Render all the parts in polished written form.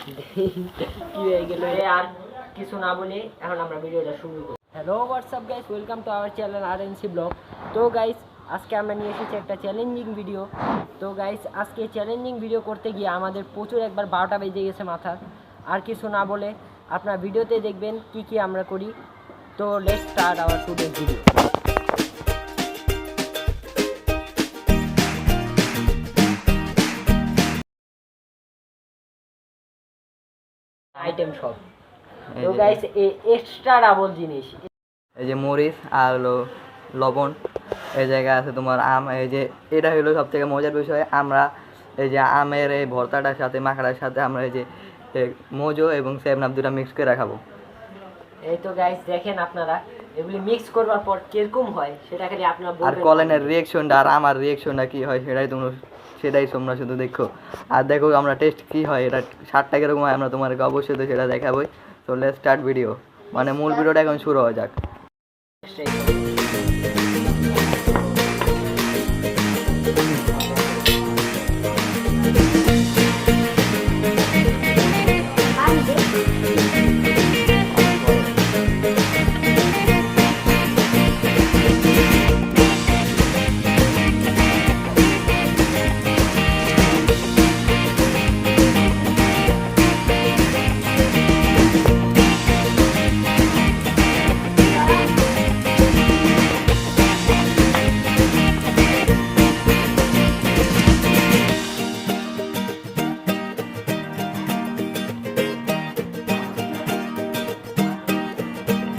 কি হয়ে গেল আর কিছু না বলে এখন আমরা ভিডিওটা শুরু করি। Hello WhatsApp guys, welcome to our channel RNC blog. তো গাইস আজকে আমরা নিয়ে এসেছি একটা চ্যালেঞ্জিং ভিডিও। তো গাইস আজকে চ্যালেঞ্জিং ভিডিও করতে গিয়ে আমাদের প্রচুর একবার 12টা বেজে গেছে মাথা। আর কিছু না বলে আপনার ভিডিওতে দেখবেন কি কি আমরা করি। তো let's start our today's video. Item সব তো গাইস এক্সট্রা ডাবল জিনিস, এই যে মরিচ আর হলো লবণ, এই জায়গায় আছে তোমার আম। এই যে এটা হলো সব থেকে মজার বিষয়, আমরা এই যে আমের এই ভর্তাটার সাথে মাখাটার সাথে আমরা এই যে মোজো এবং সেভেন আপ দুটা মিক্স করে খাবো। এই তো গাইস দেখেন আপনারা এগুলি মিক্স করবার পর কিরকম হয় সেটা খালি আপনারা আর বলবেন। কলেনের রিয়েকশনটা আর আমার রিয়েকশনটা কি হয় সেটাই তোমরা শুধু দেখো। আর দেখো আমরা টেস্ট কি হয়, এটা স্বাদটা কিরকম হয় আমরা তোমাদেরকে অবশ্যই তো সেটা দেখাবোই। তো লেটস স্টার্ট ভিডিও, মানে মূল ভিডিওটা এখন শুরু হওয়া যাক।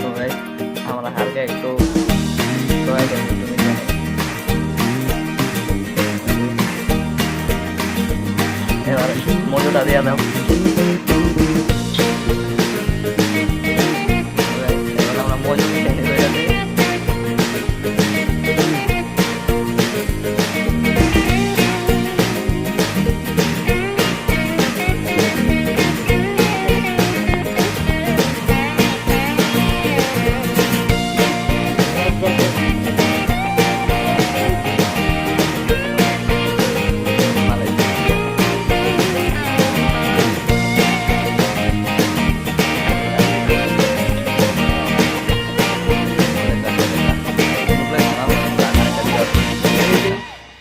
তো ভাই আমরা হালকা একটু ট্রাই করি, তুমি জানো। এবার মজুটা দিয়ে দাও। এবার আমরা মজু মিশাই হয়ে যাবে।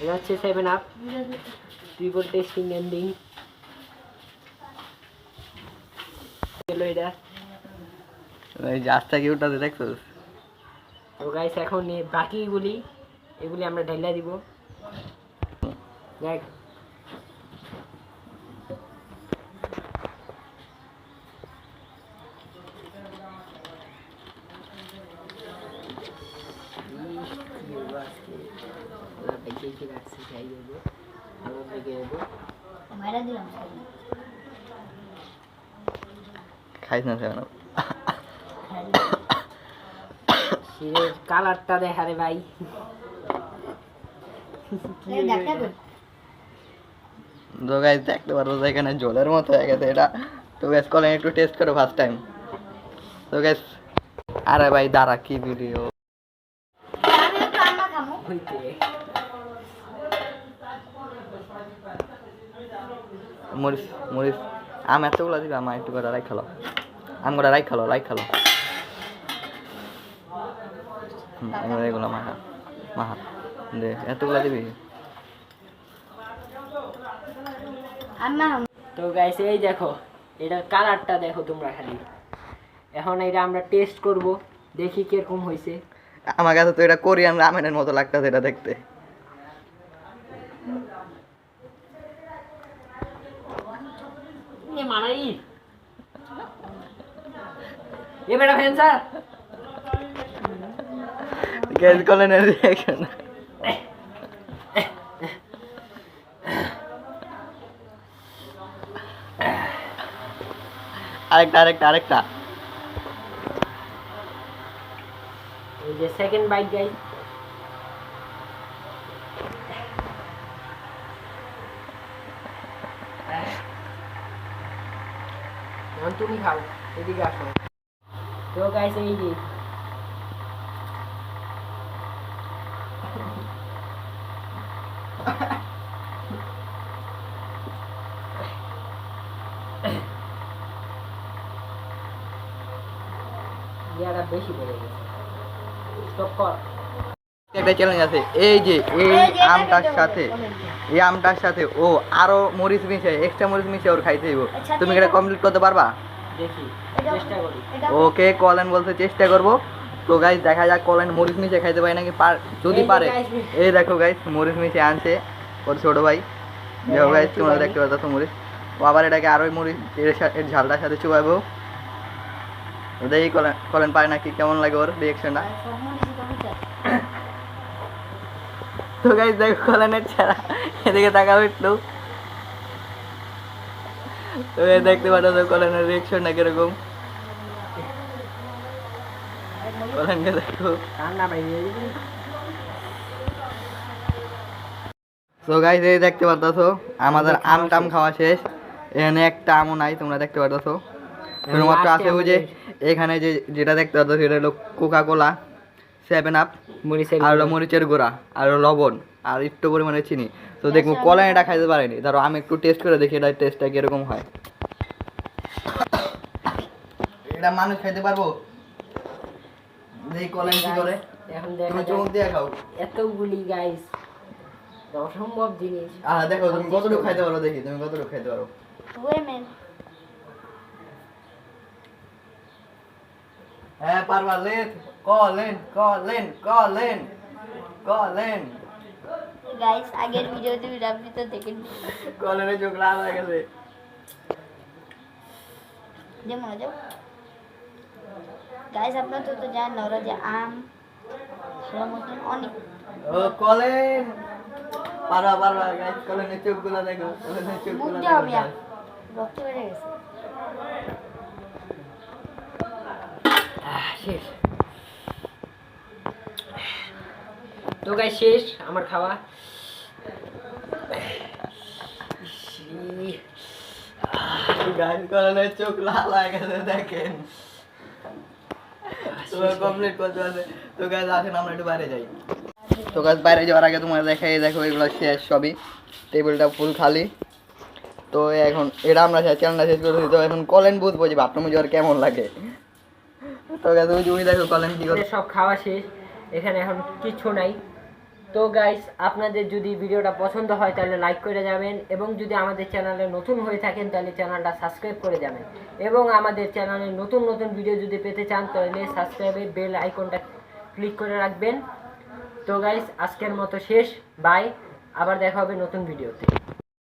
এটা হচ্ছে 7 আপ ট্রিপল টেস্টিং এন্ডিং গেল এটা। এই যে আস্তা কি ওটাতে দেখছো? তো গাইস এখন বাকিগুলি এগুলি আমরা ঢেলা দিব। দেখ খাইছ না সেভেন আপ? কালারটা দেখা রে ভাই। তো গাইস দেখতে পারো যে এখানে জলের মতো হয়ে গেছে এটা। তো গাইস কলেন একটু টেস্ট করো ফার্স্ট টাইম। তো গাইস আরে ভাই দাঁড়া, কি ভিডিও মরিচ মরিচ আম এতগুলো দিবে, আমার একটু করে রাই খালো, আম করে রাই খালো এগুলো মাখা মাখা দে, এতগুলো দিবি। তো গাইস এই দেখো এটার কালারটা দেখো তোমরা খালি। এখন এটা আমরা টেস্ট করব, দেখি কিরকম হয়েছে। আমার কাছে তো এটা কোরিয়ান রামেনের মতো লাগতেছে এটা দেখতে। মানাই এ বেটা ফ্যান্সার গ্যাস কলেনের রিঅ্যাকশন। আরেকটা এই যে সেকেন্ড বাইট গাইস। তুমি খাও, এদিকে আসো। তো গাইস এই যে জায়গাটা বেশি বেড়ে গেছে। স্টপ কর। একটা চ্যালেঞ্জ আছে, এই যে এই আমটার সাথে ও আরো মরিচ মিশে, এক্সট্রা মরিচ মিশে ওর খাইতে হইব। তুমি এটা কমপ্লিট করতে পারবা? দেখি, চেষ্টা করি। ওকে, কলেন বলতে চেষ্টা করব। তো গাইস দেখা যাক কলেন মরিচ মিশে খাইতে পারে নাকি। যদি পারে, এই দেখো গাইস মরিচ মিশে আনছে ওর ছোট ভাই। দেখো গাইস তোমরা দেখতে পাচ্ছ মরিচ। ও আবার এটাকে আরো মরিচ এর ঝালটার সাথে চুবাইবো। দেখি কলেন পারে নাকি, কেমন লাগে ওর রিয়াকশনটা। তো গাইস দেখো কলেনের ছাড়া, এদিকে তাকাও একটু। তো দেখতে পাচ্ছ কলেনের রিয়াকশনটা কিরকম। কলেনকে দেখো। তো গাইস এই দেখতে পারতাছো আমাদের আম টাম খাওয়া শেষ। এখানে একটা আমও নাই, তোমরা দেখতে পারতাছো। শুধুমাত্র আছে ওই যে এখানে যেটা দেখতে পাচ্ছ সেটা হলো কোকা কোলা, 7 আপ, আর হলো মরিচের গুঁড়া, আর হলো লবণ, আর একটু পরিমাণে চিনি। তো দেখবো কলেন এটা খাইতে পারেনি, ধরো আমি একটু টেস্ট করে দেখি এটার টেস্টটা কিরকম হয়। এটা মানুষ খাইতে পারবো? দেখি কলেন কি করে। এখন তুমি চোখ দিয়ে খাও। এতগুলি গাইস, অসম্ভব জিনিস। দেখো তুমি কতটুকু খাইতে পারো, দেখি তুমি কতটুকু খাইতে পারো। হ্যাঁ পারবা। কলেন গাইস আগের ভিডিওতে আপনি তো দেখেন কলেনের চোখ লাল হয়ে গেছে। যে মজা গাইস আপনারা তো জানেন না ওরা যে আম খাওয়ার মতন অনেক ও কলেন পারবা গাইস। কলেনের চোখগুলো দেখো, কলেনের চোখগুলো বুঝতে হবে রক্ত বেড়ে গেছে। শেষ। তো গাইস শেষ আমার খাওয়া। গাইস কলেনের চোখ লাল হয়ে গেছে দেখেন। তোমার কমপ্লিট করতে হবে। তো গাইস আসেন আমরা একটু বাইরে যাই। তো গাইস বাইরে যাওয়ার আগে তোমার দেখাই, দেখো এগুলো শেষ সবই, টেবিলটা ফুল খালি। তো এখন এটা আমরা চ্যানেলটা শেষ করে দিই। তো এখন কলেন বুঝবো যে বাথরুমে যাওয়ার কেমন লাগে। তো গাইস তুমি দেখো কলেন কি করে। সব খাওয়া শেষ, এখানে এখন কিছু নাই। তো গাইস আপনাদের যদি ভিডিওটা পছন্দ হয় তাহলে লাইক করে যাবেন, এবং যদি আমাদের চ্যানেলে নতুন হয়ে থাকেন তাহলে চ্যানেলটা সাবস্ক্রাইব করে যাবেন, এবং আমাদের চ্যানেলে নতুন নতুন ভিডিও যদি পেতে চান তাহলে সাবস্ক্রাইবের বেল আইকনটা ক্লিক করে রাখবেন। তো গাইস আজকের মতো শেষ, বাই, আবার দেখা হবে নতুন ভিডিওতে।